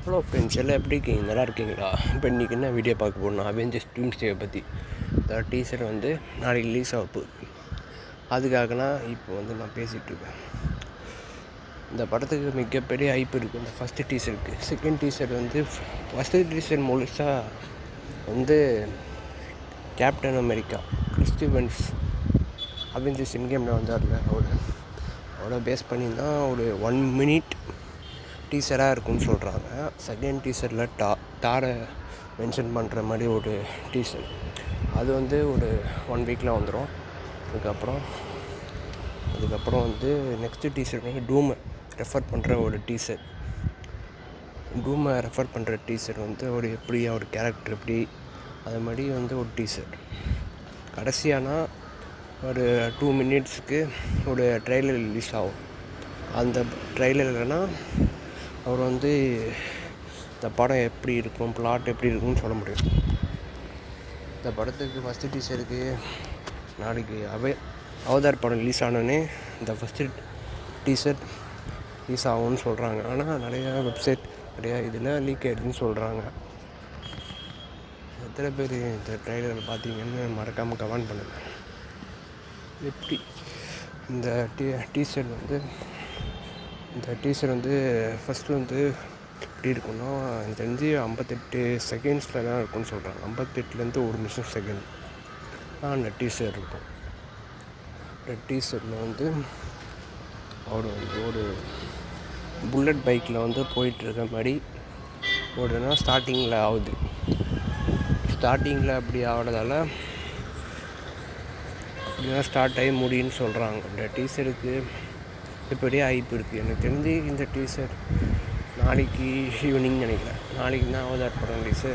Hello friends, எல்லாம் எப்படி இருக்கீங்க? நல்லா இருக்கீங்களா? இப்போ இன்றைக்கி என்ன வீடியோ பார்க்க போகணும், அவெஞ்சர்ஸ் டூம்ஸ்டே பற்றி. இந்த டீசர் நாளைக்கு ரிலீஸ் ஆக போகுது. அதுக்காக இப்போ நான் பேசிகிட்ருக்கேன். இந்த படத்துக்கு மிகப்பெரிய ஹைப் இருக்குது இந்த ஃபஸ்ட்டு டீசருக்கு. செகண்ட் டீசர் ஃபஸ்ட்டு டீசர் முழுசாக Captain America Chris Evans Avengers என்கேமில் வந்தார்ல, அவரை பேஸ் பண்ணி தான் ஒரு 1 மினிட் டீசராக இருக்குன்னு சொல்கிறாங்க. செகண்ட் டீசரில் தாரை மென்ஷன் பண்ணுற மாதிரி ஒரு டீசர், அது ஒரு 1 வீக்கில் வந்துடும். அதுக்கப்புறம் நெக்ஸ்ட்டு டீசர் டூமை ரெஃபர் பண்ணுற ஒரு டீசர். டூமை ரெஃபர் பண்ணுற டீசர் ஒரு எப்படி ஒரு கேரக்டர் எப்படி அது மாதிரி ஒரு டீசர். கடைசியானா ஒரு 2 மினிட்ஸுக்கு ஒரு ட்ரெய்லர் ரிலீஸ் ஆகும். அந்த ட்ரெய்லர்னா அவர் இந்த படம் எப்படி இருக்கும், பிளாட் எப்படி இருக்கும்னு சொல்ல முடியும். இந்த படத்துக்கு ஃபஸ்ட்டு டீசருக்கு நாளைக்கு அவதார் படம் ரிலீஸ் ஆனோடனே இந்த ஃபஸ்ட்டு டீசர் ரிலீஸ் ஆகும்னு சொல்கிறாங்க. ஆனால் நிறையா வெப்சைட் நிறையா இதில் லீக் ஆகிடுதுன்னு சொல்கிறாங்க. எத்தனை பேர் இந்த ட்ரெய்லர் பார்த்தீங்கன்னு மறக்காமல் கமெண்ட் பண்ணுங்கள். எப்படி இந்த டீசர் ஃபஸ்ட்டு எப்படி இருக்குன்னா, எனக்கு தெரிஞ்சு 58 செகண்ட்ஸில் தான் இருக்குன்னு சொல்கிறாங்க. 58லேருந்து 1 நிமிஷம் செகண்ட் தான் அந்த டீசர் இருக்கும். இந்த டீசரில் அவர் ஒரு புல்லட் பைக்கில் போயிட்டுருக்க மாதிரி ஸ்டார்டிங்கில் ஆகுது. ஸ்டார்டிங்கில் அப்படி ஆகிறதால அப்படின்னா ஸ்டார்ட் ஆகி முடியும்னு சொல்கிறாங்க. இந்த டீசருக்கு பெரிய ஹைப் இருக்குது. எனக்கு தெரிஞ்சு இந்த டீசர் நாளைக்கு ஈவினிங் நினைக்கிறேன். நாளைக்கு தான் அவதார் படம் ரிலீஸு.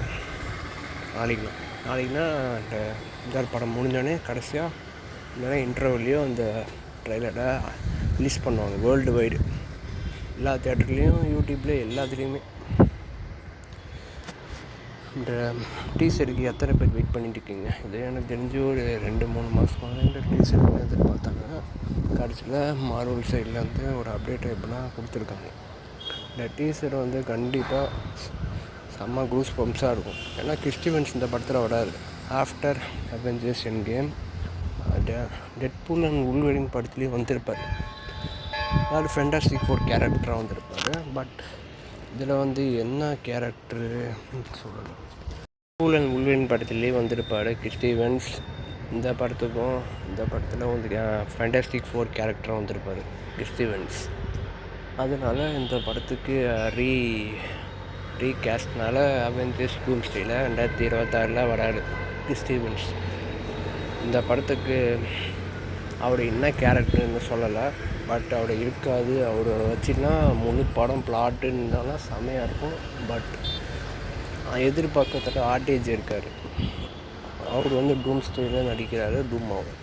நாளைக்குனா இந்த அவதார் படம் முடிஞ்சோடனே கடைசியாக இல்லைன்னா இன்டர்வல்லையோ அந்த ட்ரெய்லரை ரிலீஸ் பண்ணுவாங்க வேர்ல்டு வைடு. எல்லா தேட்டர்லேயும், யூடியூப்லேயும், எல்லாத்துலேயுமே. இந்த டீசருக்கு எத்தனை பேர் வெயிட் பண்ணிட்டு இருக்கீங்க? இது எனக்கு தெரிஞ்சு ஒரு 2-3 மாதமாக இந்த டீசருக்கு எதிர்பார்த்தாங்க. கடைசியில் மார்வல் சைடில் ஒரு அப்டேட் எப்படின்னா கொடுத்துருக்காங்க. இந்த டீசர் கண்டிப்பாக செம்ம க்ரூஸ் பம்ப்ஸாக இருக்கும். ஏன்னா கிறிஸ் எவன்ஸ் இந்த படத்தில் வராது. After Avengers Endgame Deadpool and Wolverine படத்துலேயும் வந்திருப்பார். அதாவது ஃபேண்டாஸ்டிக் ஃபோர் கேரக்டராக வந்திருப்பார். பட் இதில் என்ன கேரக்டரு சொல்லணும், டெட்பூல் அண்ட் வூல்வரின் படத்துலேயே வந்திருப்பார் கிறிஸ் எவன்ஸ். இந்த படத்தில் ஃபேண்டாஸ்டிக் ஃபோர் கேரக்டராக வந்திருப்பார் கிறிஸ் எவன்ஸ். அதனால் இந்த படத்துக்கு ரீகாஸ்ட்னால அவெஞ்சர்ஸ் டூம்ஸ்டேயில் 2026 வராரு கிறிஸ் எவன்ஸ். இந்த படத்துக்கு அவர் என்ன கேரக்டர்னு சொல்லலை, பட் அவர் இருக்காது. அவர் வச்சுன்னா முழு படம் பிளாட்டுன்னு இருந்தாலும் செமையாக இருக்கும். பட் எதிர்பார்க்கத்தக்க ஆர்டேஜ் இருக்கார். அவர் டூம்ஸ்டேயில் நடிக்கிறாரு, டூமாவும்.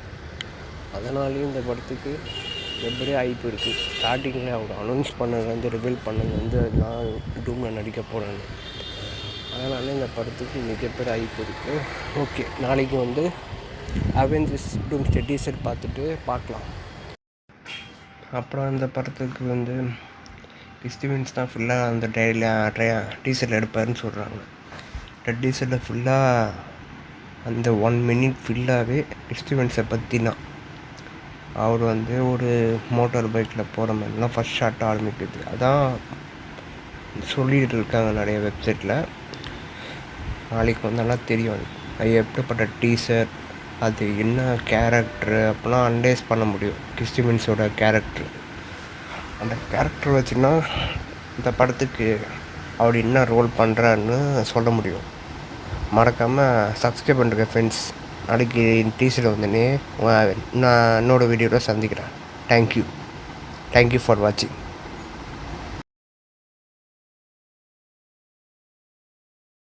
அதனாலேயும் இந்த படத்துக்கு பெரிய ஹைப் இருக்குது. ஸ்டார்டிங்கில் அவர் அனௌன்ஸ் பண்ணது ரிவீல் பண்ணது நான் டூமில் நடிக்க போகிறேன்னு. அதனால இந்த படத்துக்கு மிகப்பெரிய ஹைப் இருக்குது. ஓகே, நாளைக்கு அவெஞ்சர்ஸ் டூம்ஸ்டே டீசர் பார்த்துட்டு பார்க்கலாம். அப்புறம் இந்த படத்துக்கு கிறிஸ் எவன்ஸ் தான் ஃபுல்லாக அந்த டீசரில் எடுப்பாருன்னு சொல்கிறாங்க. இந்த டீசரில் ஃபுல்லாக அந்த 1 மினிட் ஃபுல்லாகவே கிறிஸ் எவன்ஸை பற்றி தான். அவர் ஒரு மோட்டார் பைக்கில் போகிற மாதிரிலாம் ஃபஸ்ட் ஷாட் ஆரம்பிக்குது. அதான் சொல்லிகிட்டு இருக்காங்க நிறைய வெப்சைட்டில். நாளைக்கு நல்லா தெரியும் அது எப்படிப்பட்ட டீசர், அது என்ன கேரக்டரு அப்படிலாம் அனலைஸ் பண்ண முடியும். கிறிஸ் எவன்ஸோட கேரக்டர், அந்த கேரக்டர் வச்சுன்னா இந்த படத்துக்கு அவர் என்ன ரோல் பண்ணுறான்னு சொல்ல முடியும். மறக்காமல் சப்ஸ்கிரைப் பண்ணுறேன் ஃப்ரெண்ட்ஸ். நாளைக்கு டீசர் நான் என்னோடய வீடியோவில் சந்திக்கிறேன். தேங்க்யூ ஃபார் வாட்சிங்.